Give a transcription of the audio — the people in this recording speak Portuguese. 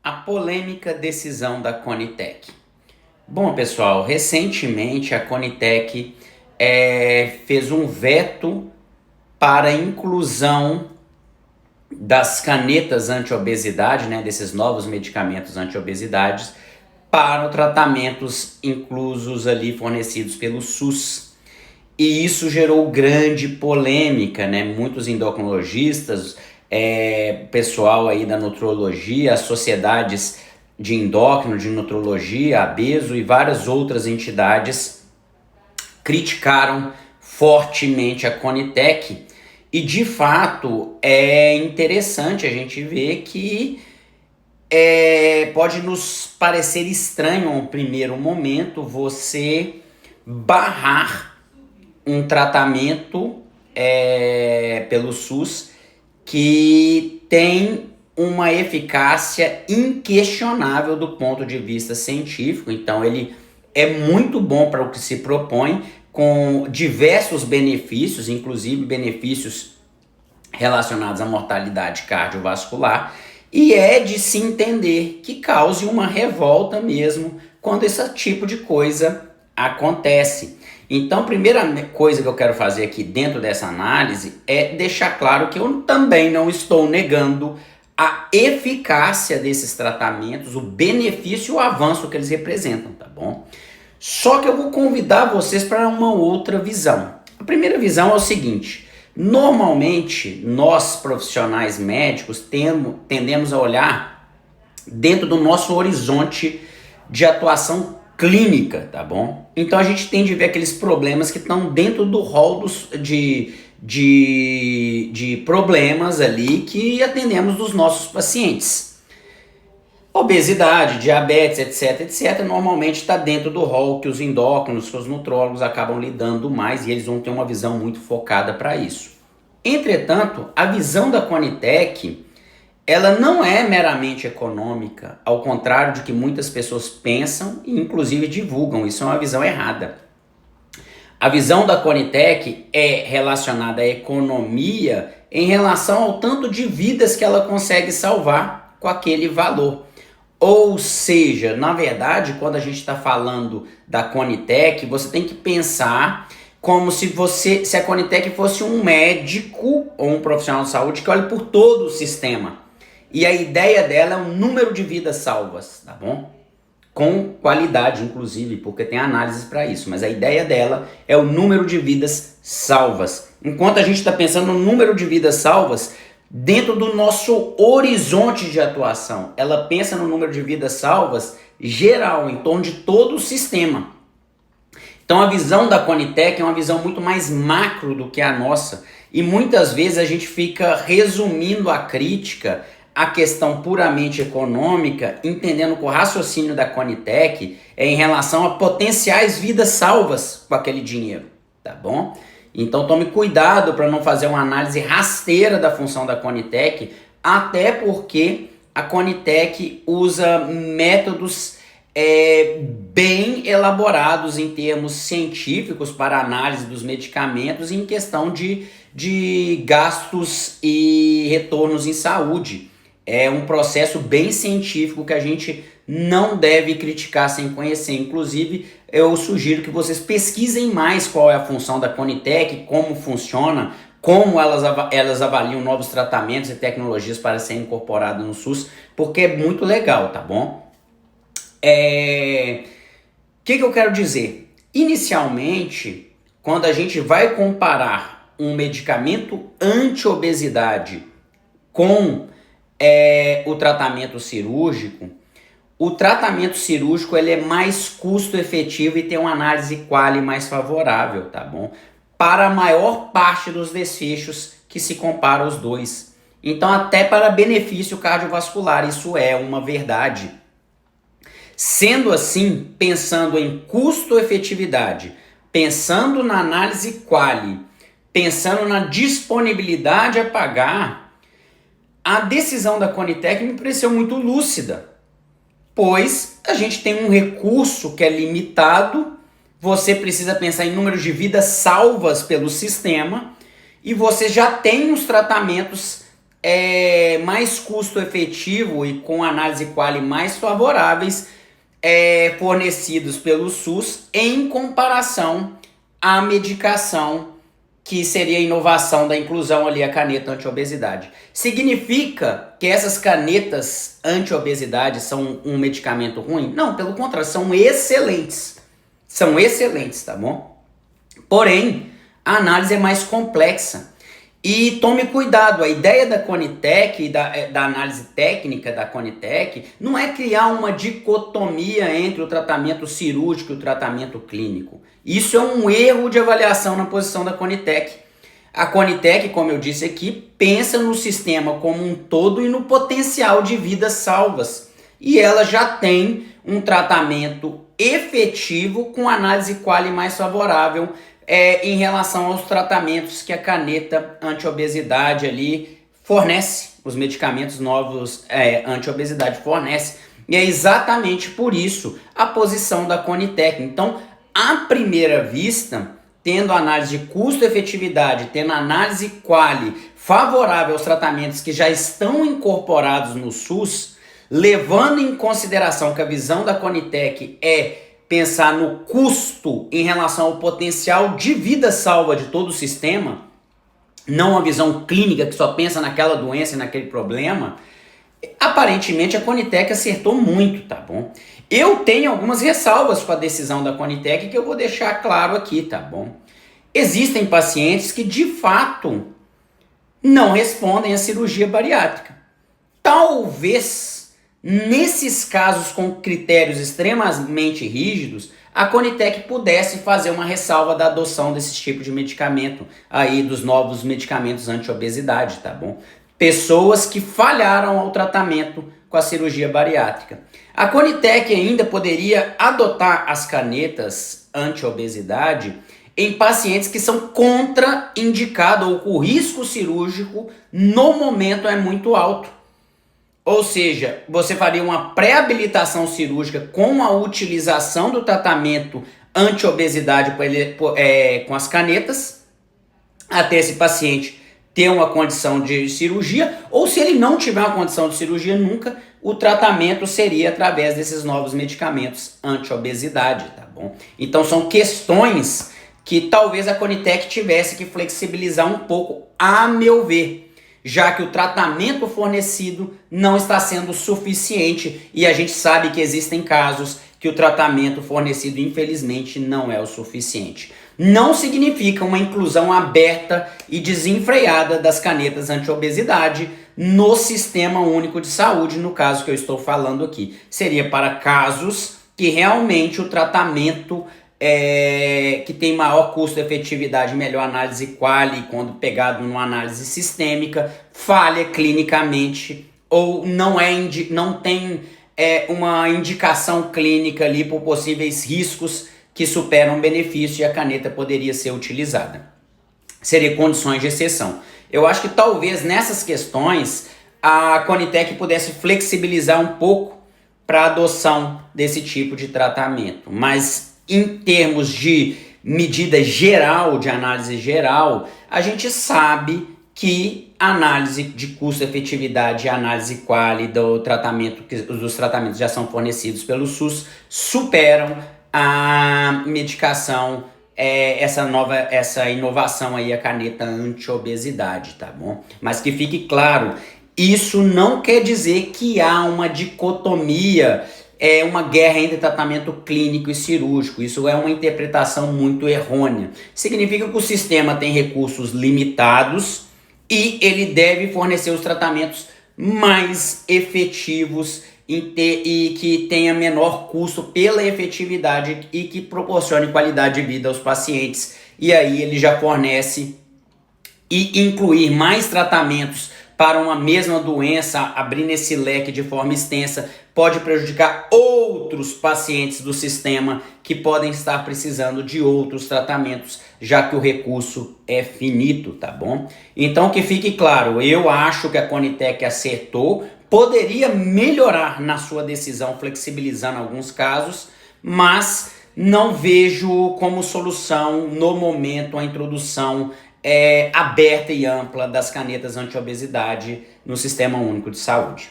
A polêmica decisão da Conitec. Bom, pessoal, recentemente a Conitec fez um veto para a inclusão das canetas anti-obesidade, né, desses novos medicamentos anti-obesidade, para tratamentos inclusos ali fornecidos pelo SUS. E isso gerou grande polêmica, né? Muitos endocrinologistas, pessoal aí da nutrologia, as sociedades de endócrino, de nutrologia, a Beso e várias outras entidades criticaram fortemente a Conitec. E de fato é interessante a gente ver que pode nos parecer estranho ao primeiro momento você barrar um tratamento pelo SUS que tem uma eficácia inquestionável do ponto de vista científico. Então ele é muito bom para o que se propõe, com diversos benefícios, inclusive benefícios relacionados à mortalidade cardiovascular, e é de se entender que cause uma revolta mesmo quando esse tipo de coisa acontece. Então, a primeira coisa que eu quero fazer aqui dentro dessa análise é deixar claro que eu também não estou negando a eficácia desses tratamentos, o benefício e o avanço que eles representam, tá bom? Só que eu vou convidar vocês para uma outra visão. A primeira visão é o seguinte: normalmente nós profissionais médicos tendemos a olhar dentro do nosso horizonte de atuação clínica, tá bom? Então a gente tem de ver aqueles problemas que estão dentro do rol de problemas ali que atendemos dos nossos pacientes. Obesidade, diabetes, etc, normalmente está dentro do rol que os endócrinos, que os nutrólogos acabam lidando mais, e eles vão ter uma visão muito focada para isso. Entretanto, a visão da Conitec, ela não é meramente econômica, ao contrário de que muitas pessoas pensam e inclusive divulgam. Isso é uma visão errada. A visão da Conitec é relacionada à economia em relação ao tanto de vidas que ela consegue salvar com aquele valor. Ou seja, na verdade, quando a gente está falando da Conitec, você tem que pensar como se a Conitec fosse um médico ou um profissional de saúde que olha por todo o sistema. E a ideia dela é o número de vidas salvas, tá bom? Com qualidade, inclusive, porque tem análises para isso. Mas a ideia dela é o número de vidas salvas. Enquanto a gente está pensando no número de vidas salvas, dentro do nosso horizonte de atuação, ela pensa no número de vidas salvas geral, em torno de todo o sistema. Então a visão da Conitec é uma visão muito mais macro do que a nossa. E muitas vezes a gente fica resumindo a crítica à questão puramente econômica, entendendo que o raciocínio da Conitec é em relação a potenciais vidas salvas com aquele dinheiro, tá bom? Então tome cuidado para não fazer uma análise rasteira da função da Conitec, até porque a Conitec usa métodos bem elaborados em termos científicos para análise dos medicamentos em questão de gastos e retornos em saúde. É um processo bem científico que a gente não deve criticar sem conhecer. Inclusive, eu sugiro que vocês pesquisem mais qual é a função da Conitec, como funciona, como elas avaliam novos tratamentos e tecnologias para serem incorporados no SUS, porque é muito legal, tá bom? Que eu quero dizer? Inicialmente, quando a gente vai comparar um medicamento anti-obesidade com o tratamento cirúrgico, ele é mais custo-efetivo e tem uma análise quali mais favorável, tá bom? Para a maior parte dos desfechos que se compara os dois. Então, até para benefício cardiovascular, isso é uma verdade. Sendo assim, pensando em custo-efetividade, pensando na análise quali, pensando na disponibilidade a pagar, a decisão da Conitec me pareceu muito lúcida, pois a gente tem um recurso que é limitado, você precisa pensar em números de vidas salvas pelo sistema, e você já tem os tratamentos mais custo efetivo e com análise quali mais favoráveis fornecidos pelo SUS em comparação à medicação que seria a inovação da inclusão ali, a caneta anti-obesidade. Significa que essas canetas anti-obesidade são um medicamento ruim? Não, pelo contrário, são excelentes. São excelentes, tá bom? Porém, a análise é mais complexa. E tome cuidado, a ideia da Conitec, da análise técnica da Conitec, não é criar uma dicotomia entre o tratamento cirúrgico e o tratamento clínico. Isso é um erro de avaliação na posição da Conitec. A Conitec, como eu disse aqui, pensa no sistema como um todo e no potencial de vidas salvas. E ela já tem um tratamento efetivo com análise quali mais favorável em relação aos tratamentos que a caneta anti-obesidade ali fornece, os medicamentos novos anti-obesidade fornece. E é exatamente por isso a posição da Conitec. Então, à primeira vista, tendo análise de custo-efetividade, tendo análise quali favorável aos tratamentos que já estão incorporados no SUS, levando em consideração que a visão da Conitec é pensar no custo em relação ao potencial de vida salva de todo o sistema, não uma visão clínica que só pensa naquela doença e naquele problema, aparentemente a Conitec acertou muito, tá bom? Eu tenho algumas ressalvas com a decisão da Conitec que eu vou deixar claro aqui, tá bom? Existem pacientes que de fato não respondem à cirurgia bariátrica. Talvez nesses casos com critérios extremamente rígidos, a Conitec pudesse fazer uma ressalva da adoção desse tipo de medicamento, aí dos novos medicamentos anti-obesidade, tá bom? Pessoas que falharam ao tratamento com a cirurgia bariátrica. A Conitec ainda poderia adotar as canetas anti-obesidade em pacientes que são contraindicados ou o risco cirúrgico no momento é muito alto. Ou seja, você faria uma pré-habilitação cirúrgica com a utilização do tratamento anti-obesidade com as canetas, até esse paciente ter uma condição de cirurgia, ou se ele não tiver uma condição de cirurgia nunca, o tratamento seria através desses novos medicamentos anti-obesidade, tá bom? Então são questões que talvez a Conitec tivesse que flexibilizar um pouco, a meu ver, já que o tratamento fornecido não está sendo suficiente e a gente sabe que existem casos que o tratamento fornecido, infelizmente, não é o suficiente. Não significa uma inclusão aberta e desenfreada das canetas anti-obesidade no Sistema Único de Saúde, no caso que eu estou falando aqui. Seria para casos que realmente o tratamento que tem maior custo-efetividade, melhor análise quali, quando pegado numa análise sistêmica, falha clinicamente ou não tem uma indicação clínica ali por possíveis riscos que superam o benefício e a caneta poderia ser utilizada. Seria condições de exceção. Eu acho que talvez nessas questões a Conitec pudesse flexibilizar um pouco para a adoção desse tipo de tratamento, mas em termos de medida geral, de análise geral, a gente sabe que a análise de custo-efetividade e a análise quali dos tratamentos já são fornecidos pelo SUS superam a medicação, essa inovação aí, a caneta anti-obesidade, tá bom? Mas que fique claro, isso não quer dizer que há uma dicotomia, uma guerra entre tratamento clínico e cirúrgico. Isso é uma interpretação muito errônea. Significa que o sistema tem recursos limitados e ele deve fornecer os tratamentos mais efetivos e que tenha menor custo pela efetividade e que proporcione qualidade de vida aos pacientes. E aí ele já fornece e incluir mais tratamentos para uma mesma doença, abrindo esse leque de forma extensa, pode prejudicar outros pacientes do sistema que podem estar precisando de outros tratamentos, já que o recurso é finito, tá bom? Então que fique claro, eu acho que a Conitec acertou, poderia melhorar na sua decisão, flexibilizando alguns casos, mas não vejo como solução no momento a introdução aberta e ampla das canetas anti-obesidade no Sistema Único de Saúde.